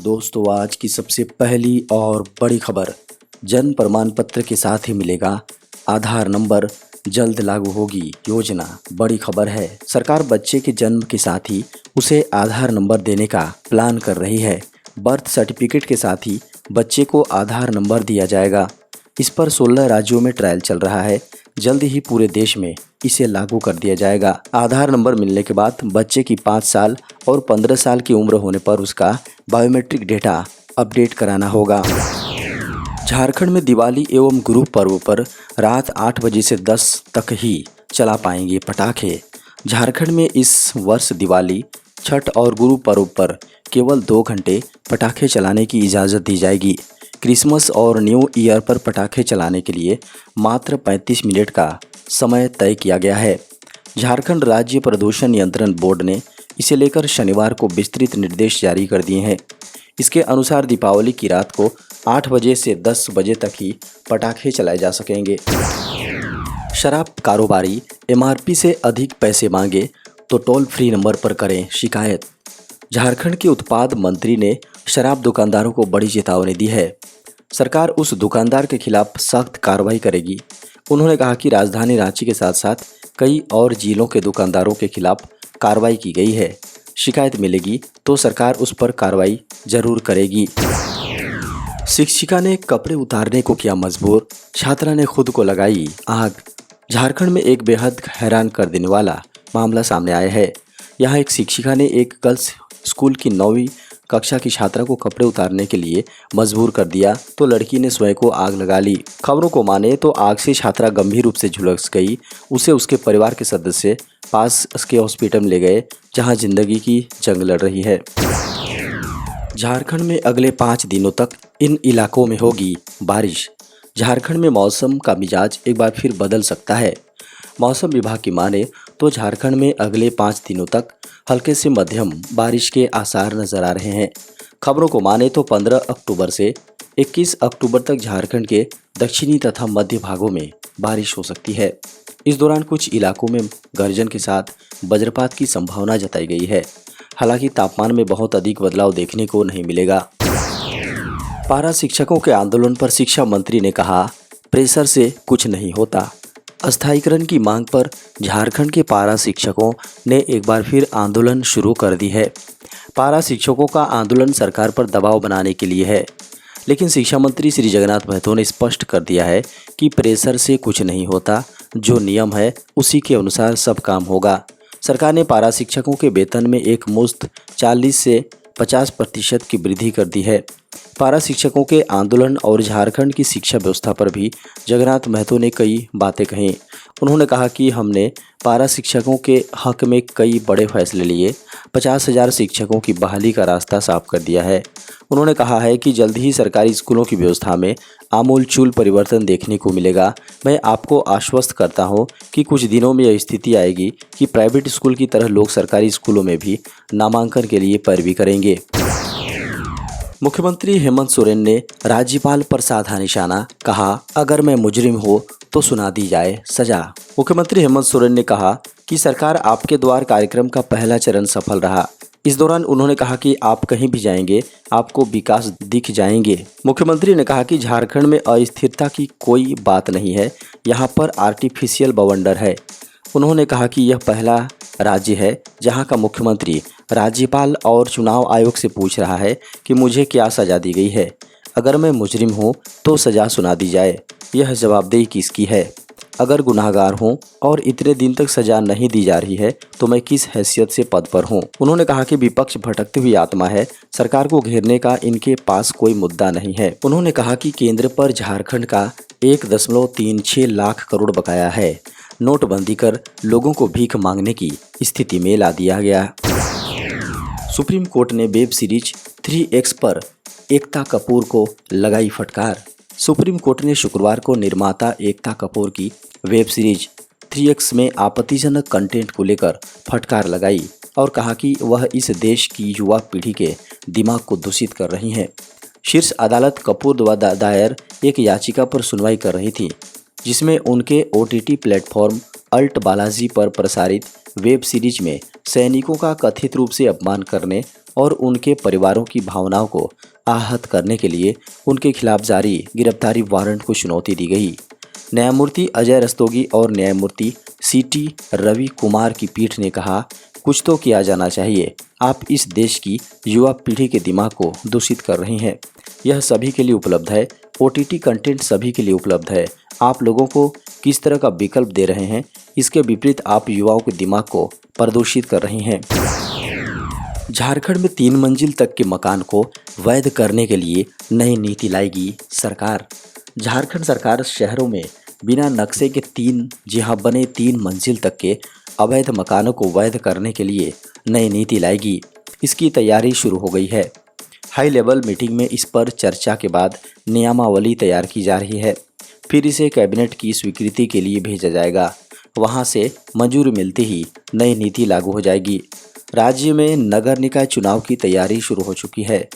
दोस्तों, आज की सबसे पहली और बड़ी खबर। जन्म प्रमाण पत्र के साथ ही मिलेगा आधार नंबर, जल्द लागू होगी योजना। बड़ी खबर है, सरकार बच्चे के जन्म के साथ ही उसे आधार नंबर देने का प्लान कर रही है। बर्थ सर्टिफिकेट के साथ ही बच्चे को आधार नंबर दिया जाएगा। इस पर 16 राज्यों में ट्रायल चल रहा है। जल्द ही पूरे देश में इसे लागू कर दिया जाएगा। आधार नंबर मिलने के बाद बच्चे की 5 साल और 15 साल की उम्र होने पर उसका बायोमेट्रिक डेटा अपडेट कराना होगा। झारखंड में दिवाली एवं गुरु पर्व पर रात 8 बजे से 10 तक ही चला पाएंगे पटाखे। झारखंड में इस वर्ष दिवाली, छठ और गुरु पर्व पर केवल 2 घंटे पटाखे चलाने की इजाज़त दी जाएगी। क्रिसमस और न्यू ईयर पर पटाखे चलाने के लिए मात्र 35 मिनट का समय तय किया गया है। झारखंड राज्य प्रदूषण नियंत्रण बोर्ड ने इसे लेकर शनिवार को विस्तृत निर्देश जारी कर दिए हैं। इसके अनुसार दीपावली की रात को 8 बजे से 10 बजे तक ही पटाखे चलाए जा सकेंगे। शराब कारोबारी एमआरपी से अधिक पैसे मांगे तो टोल फ्री नंबर पर करें शिकायत। झारखंड के उत्पाद मंत्री ने शराब दुकानदारों को बड़ी चेतावनी दी है। सरकार उस दुकानदार के खिलाफ सख्त कार्रवाई करेगी। उन्होंने कहा कि राजधानी रांची के साथ साथ कई और जिलों के दुकानदारों के खिलाफ कार्रवाई की गई है। शिकायत मिलेगी तो सरकार उस पर कार्रवाई जरूर करेगी। शिक्षिका ने कपड़े उतारने को किया मजबूर, छात्रा ने खुद को लगाई आग। झारखंड में एक बेहद हैरान कर देने वाला मामला सामने आया है। यहाँ एक शिक्षिका ने एक गर्ल्स स्कूल की 9वीं कक्षा की छात्रा को कपड़े उतारने के लिए मजबूर कर दिया तो लड़की ने स्वयं को आग लगा ली। खबरों को माने तो आग से छात्रा गंभीर रूप से झुलस गई। उसे उसके परिवार के सदस्य पास के हॉस्पिटल में ले गए, जहां जिंदगी की जंग लड़ रही है। झारखंड में अगले 5 दिनों तक इन इलाकों में होगी बारिश। झारखंड में मौसम का मिजाज एक बार फिर बदल सकता है। मौसम विभाग की माने तो झारखंड में अगले 5 दिनों तक हल्के से मध्यम बारिश के आसार नजर आ रहे हैं। खबरों को माने तो 15 अक्टूबर से 21 अक्टूबर तक झारखंड के दक्षिणी तथा मध्य भागों में बारिश हो सकती है। इस दौरान कुछ इलाकों में गर्जन के साथ वज्रपात की संभावना जताई गई है। हालांकि तापमान में बहुत अधिक बदलाव देखने को नहीं मिलेगा। पारा शिक्षकों के आंदोलन पर शिक्षा मंत्री ने कहा, प्रेशर से कुछ नहीं होता। अस्थायीकरण की मांग पर झारखंड के पारा शिक्षकों ने एक बार फिर आंदोलन शुरू कर दी है। पारा शिक्षकों का आंदोलन सरकार पर दबाव बनाने के लिए है, लेकिन शिक्षा मंत्री श्री जगन्नाथ महतो ने स्पष्ट कर दिया है कि प्रेशर से कुछ नहीं होता, जो नियम है उसी के अनुसार सब काम होगा। सरकार ने पारा शिक्षकों के वेतन में एक मुश्त 40 से 50% की वृद्धि कर दी है। पारा शिक्षकों के आंदोलन और झारखंड की शिक्षा व्यवस्था पर भी जगन्नाथ महतो ने कई बातें कहीं। उन्होंने कहा कि हमने पारा शिक्षकों के हक में कई बड़े फैसले लिए। 50,000 शिक्षकों की बहाली का रास्ता साफ कर दिया है। उन्होंने कहा है कि जल्द ही सरकारी स्कूलों की व्यवस्था में आमूलचूल परिवर्तन देखने को मिलेगा। मैं आपको आश्वस्त करता हूं कि कुछ दिनों में यह स्थिति आएगी कि प्राइवेट स्कूल की तरह लोग सरकारी स्कूलों में भी नामांकन के लिए पैरवी करेंगे। मुख्यमंत्री हेमंत सोरेन ने राज्यपाल पर साधा निशाना, कहा अगर मैं मुजरिम हो तो सुना दी जाए सजा। मुख्यमंत्री हेमंत सोरेन ने कहा कि सरकार आपके द्वार कार्यक्रम का पहला चरण सफल रहा। इस दौरान उन्होंने कहा कि आप कहीं भी जाएंगे आपको विकास दिख जाएंगे। मुख्यमंत्री ने कहा कि झारखंड में अस्थिरता की कोई बात नहीं है, यहाँ पर आर्टिफिशियल बवंडर है। उन्होंने कहा कि यह पहला राज्य है जहां का मुख्यमंत्री राज्यपाल और चुनाव आयोग से पूछ रहा है कि मुझे क्या सजा दी गई है। अगर मैं मुजरिम हूं तो सजा सुना दी जाए। यह जवाबदेही किसकी है? अगर गुनाहगार हूं और इतने दिन तक सजा नहीं दी जा रही है तो मैं किस हैसियत से पद पर हूं? उन्होंने कहा कि विपक्ष भटकती हुई आत्मा है, सरकार को घेरने का इनके पास कोई मुद्दा नहीं है। उन्होंने कहा कि केंद्र पर झारखंड का 1.36 लाख करोड़ बकाया है। नोटबंदी कर लोगों को भीख मांगने की स्थिति में ला दिया गया। सुप्रीम कोर्ट ने वेब सीरीज 3X पर एकता कपूर को लगाई फटकार। सुप्रीम कोर्ट ने शुक्रवार को निर्माता एकता कपूर की वेब सीरीज 3X में आपत्तिजनक कंटेंट को लेकर फटकार लगाई और कहा कि वह इस देश की युवा पीढ़ी के दिमाग को दूषित कर रही है। शीर्ष अदालत कपूर द्वारा दायर एक याचिका पर सुनवाई कर रही थी, जिसमें उनके OTT प्लेटफॉर्म अल्ट बालाजी पर प्रसारित वेब सीरीज में सैनिकों का कथित रूप से अपमान करने और उनके परिवारों की भावनाओं को आहत करने के लिए उनके खिलाफ जारी गिरफ्तारी वारंट को चुनौती दी गई। न्यायमूर्ति अजय रस्तोगी और न्यायमूर्ति सीटी रवि कुमार की पीठ ने कहा, कुछ तो किया जाना चाहिए। आप इस देश की युवा पीढ़ी के दिमाग को दूषित कर रही हैं। यह सभी के लिए उपलब्ध है। ओटीटी कंटेंट सभी के लिए उपलब्ध है। आप लोगों को किस तरह का विकल्प दे रहे हैं, इसके विपरीत आप युवाओं के दिमाग को प्रदूषित कर रही हैं। झारखंड में 3 मंजिल तक के मकान को वैध करने के लिए नई नीति लाएगी सरकार। झारखंड सरकार शहरों में बिना नक्शे के 3 मंजिल तक के अवैध मकानों को वैध करने के लिए नई नीति लाएगी। इसकी तैयारी शुरू हो गई है। हाई लेवल मीटिंग में इस पर चर्चा के बाद नियमावली तैयार की जा रही है। फिर इसे कैबिनेट की स्वीकृति के लिए भेजा जाएगा। वहां से मंजूरी मिलते ही नई नीति लागू हो जाएगी। राज्य में नगर निकाय चुनाव की तैयारी शुरू हो चुकी है।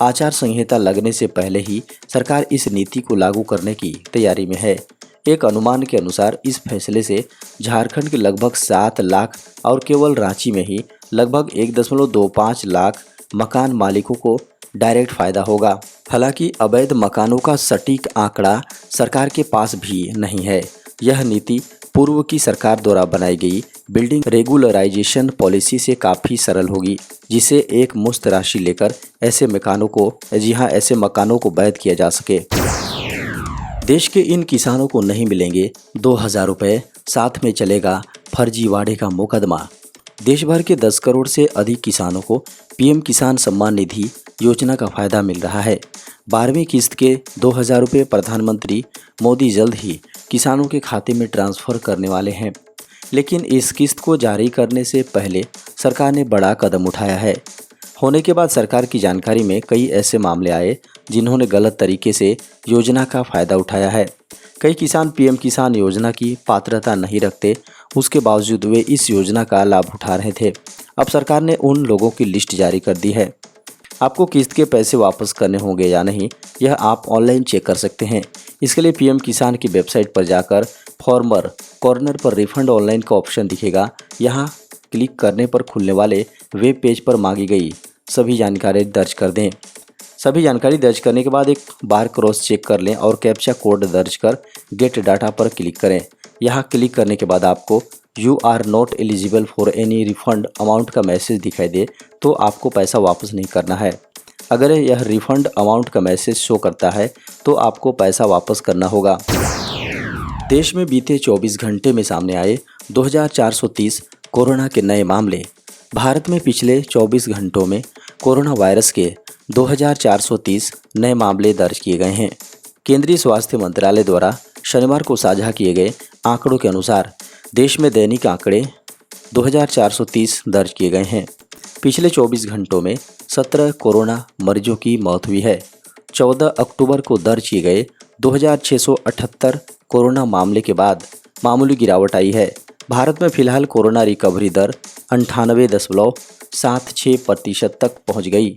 आचार संहिता लगने से पहले ही सरकार इस नीति को लागू करने की तैयारी में है। एक अनुमान के अनुसार इस फैसले से झारखंड के लगभग 7 लाख और केवल रांची में ही लगभग 1.25 लाख मकान मालिकों को डायरेक्ट फायदा होगा। हालांकि अवैध मकानों का सटीक आंकड़ा सरकार के पास भी नहीं है। यह नीति पूर्व की सरकार द्वारा बनाई गई बिल्डिंग रेगुलराइजेशन पॉलिसी से काफ़ी सरल होगी, जिसे एक मुश्त राशि लेकर ऐसे मकानों को वैध किया जा सके। देश के इन किसानों को नहीं मिलेंगे 2000 रुपये, साथ में चलेगा फर्जीवाड़े का मुकदमा। देश भर के 10 करोड़ से अधिक किसानों को पीएम किसान सम्मान निधि योजना का फायदा मिल रहा है। 12वीं किस्त के 2000 रुपये प्रधानमंत्री मोदी जल्द ही किसानों के खाते में ट्रांसफ़र करने वाले हैं। लेकिन इस किस्त को जारी करने से पहले सरकार ने बड़ा कदम उठाया है। होने के बाद सरकार की जानकारी में कई ऐसे मामले आए जिन्होंने गलत तरीके से योजना का फ़ायदा उठाया है। कई किसान पीएम किसान योजना की पात्रता नहीं रखते, उसके बावजूद वे इस योजना का लाभ उठा रहे थे। अब सरकार ने उन लोगों की लिस्ट जारी कर दी है। आपको किस्त के पैसे वापस करने होंगे या नहीं, यह आप ऑनलाइन चेक कर सकते हैं। इसके लिए पीएम किसान की वेबसाइट पर जाकर फॉर्मर कॉर्नर पर रिफंड ऑनलाइन का ऑप्शन दिखेगा। यहाँ क्लिक करने पर खुलने वाले वेब पेज पर मांगी गई सभी जानकारी दर्ज कर दें। सभी जानकारी दर्ज करने के बाद एक बार क्रॉस चेक कर लें और कैप्चा कोड दर्ज कर गेट डाटा पर क्लिक करें। यहाँ क्लिक करने के बाद आपको you are not eligible for any refund amount का मैसेज दिखाई दे तो आपको पैसा वापस नहीं करना है। अगर यह रिफंड अमाउंट का मैसेज शो करता है तो आपको पैसा वापस करना होगा। देश में बीते 24 घंटे में सामने आए 2430 कोरोना के नए मामले। भारत में पिछले 24 घंटों में कोरोना वायरस के 2430 नए मामले दर्ज किए गए हैं। केंद्रीय स्वास्थ्य मंत्रालय द्वारा शनिवार को साझा किए गए आंकड़ों के अनुसार देश में दैनिक आंकड़े 2430 दर्ज किए गए हैं। पिछले 24 घंटों में 17 कोरोना मरीजों की मौत हुई है। 14 अक्टूबर को दर्ज किए गए 2678 कोरोना मामले के बाद मामूली गिरावट आई है। भारत में फिलहाल कोरोना रिकवरी दर 98.76% तक पहुंच गई।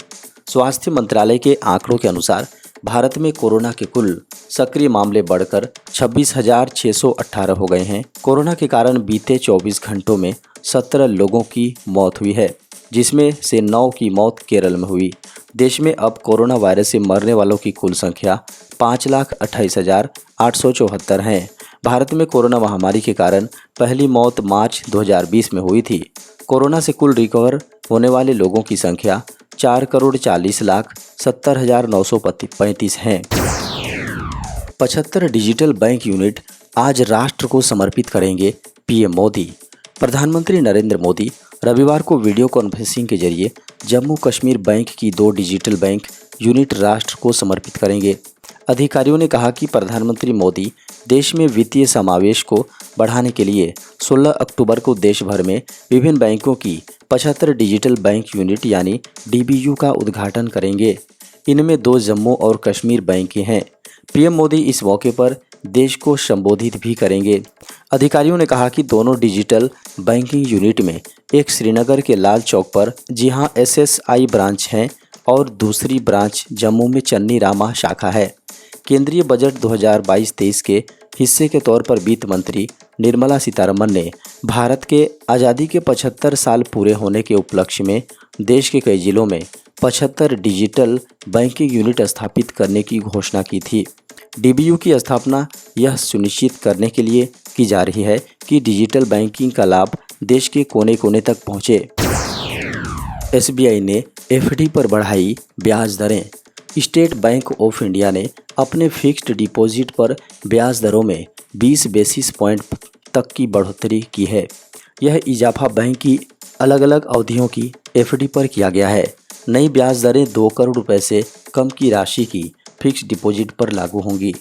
स्वास्थ्य मंत्रालय के आंकड़ों के अनुसार भारत में कोरोना के कुल सक्रिय मामले बढ़कर 26,618 हो गए हैं। कोरोना के कारण बीते 24 घंटों में 17 लोगों की मौत हुई है, जिसमें से 9 की मौत केरल में हुई। देश में अब कोरोना वायरस से मरने वालों की कुल संख्या 5,28,874 है। भारत में कोरोना महामारी के कारण पहली मौत मार्च 2020 में हुई थी। कोरोना से कुल रिकवर होने वाले लोगों की संख्या 4,40,70,935 है। 75 डिजिटल बैंक यूनिट आज राष्ट्र को समर्पित करेंगे पीएम मोदी। प्रधानमंत्री नरेंद्र मोदी रविवार को वीडियो कॉन्फ्रेंसिंग के जरिए जम्मू कश्मीर बैंक की 2 डिजिटल बैंक यूनिट राष्ट्र को समर्पित करेंगे। अधिकारियों ने कहा कि प्रधानमंत्री मोदी देश में वित्तीय समावेश को बढ़ाने के लिए 16 अक्टूबर को देश भर में विभिन्न बैंकों की 75 डिजिटल बैंक यूनिट यानी डीबीयू का उद्घाटन करेंगे। इनमें 2 जम्मू और कश्मीर बैंक हैं। पीएम मोदी इस मौके पर देश को संबोधित भी करेंगे। अधिकारियों ने कहा कि दोनों डिजिटल बैंकिंग यूनिट में एक श्रीनगर के लाल चौक पर एसएसआई ब्रांच है और दूसरी ब्रांच जम्मू में चन्नी रामा शाखा है। केंद्रीय बजट 2022-23 के हिस्से के तौर पर वित्त मंत्री निर्मला सीतारमण ने भारत के आज़ादी के 75 साल पूरे होने के उपलक्ष्य में देश के कई जिलों में 75 डिजिटल बैंकिंग यूनिट स्थापित करने की घोषणा की थी। डीबीयू की स्थापना यह सुनिश्चित करने के लिए की जा रही है कि डिजिटल बैंकिंग का लाभ देश के कोने कोने तक पहुंचे। एसबीआई ने एफडी पर बढ़ाई ब्याज दरें। स्टेट बैंक ऑफ इंडिया ने अपने फिक्स्ड डिपॉजिट पर ब्याज दरों में 20 बेसिस पॉइंट तक की बढ़ोतरी की है। यह इजाफा बैंक की अलग अलग अवधियों की एफडी पर किया गया है। नई ब्याज दरें 2 करोड़ रुपए से कम की राशि की फिक्स्ड डिपॉजिट पर लागू होंगी।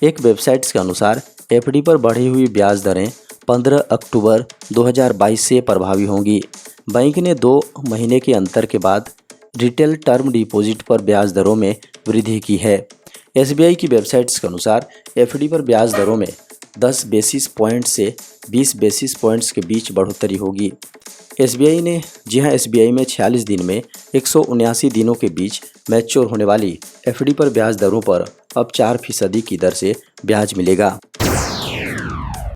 एक वेबसाइट के अनुसार एफडी पर बढ़ी हुई ब्याज दरें 15 अक्टूबर 2022 से प्रभावी होंगी। बैंक ने 2 महीने के अंतर के बाद रिटेल टर्म डिपॉजिट पर ब्याज दरों में वृद्धि की है। एसबीआई की वेबसाइट्स के अनुसार एफडी पर ब्याज दरों में 10 बेसिस पॉइंट से 20 बेसिस पॉइंट्स के बीच बढ़ोतरी होगी। एसबीआई में 46 दिन में 179 दिनों के बीच मैच्योर होने वाली एफडी पर ब्याज दरों पर अब 4% की दर से ब्याज मिलेगा।